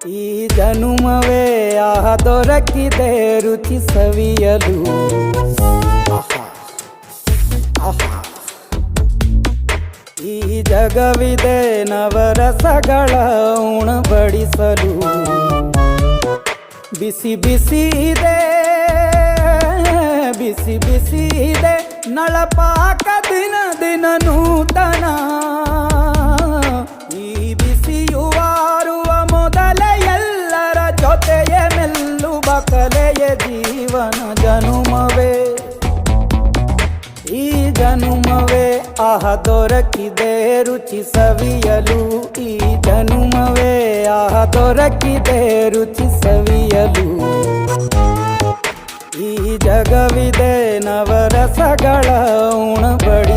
ಈ ಜನುಮವೇ ಆಹ ದೊರಕಿದೆ ರುಚಿ ಸವಿಯಲು. ಆಹಾ ಆಹಾ. ಈ ಜಗವಿದೆ ನವರಸಗಳ ಉಣಬಡಿಸಲು. ಬಿಸಿ ಬಿಸಿ ಇದೆ, ಬಿಸಿ ಬಿಸಿ ಇದೆ ನಳಪಾಕ ದಿನ ದಿನ ನೂತನ. ಈ ಬಿಸಿಯುವಾರುವ ಮೊದಲೇ ಎಲ್ಲರ ಜೊತೆಯ ಮೆಲ್ಲುವ ಕಲೆಯ ಜೀವನ ಜನುಮವೇ. ಈ ಜನುಮವೇ ಆಹ ದೊರಕಿದೆ ರುಚಿ ಸವಿಯಲು. ಈ ಜನುಮವೇ ಆಹ ದೊರಕಿದೆ ರುಚಿ ಸವಿಯಲು. ಈ ಜಗವಿದೆ ನವರಸಗಳ ಉಣಬಡಿ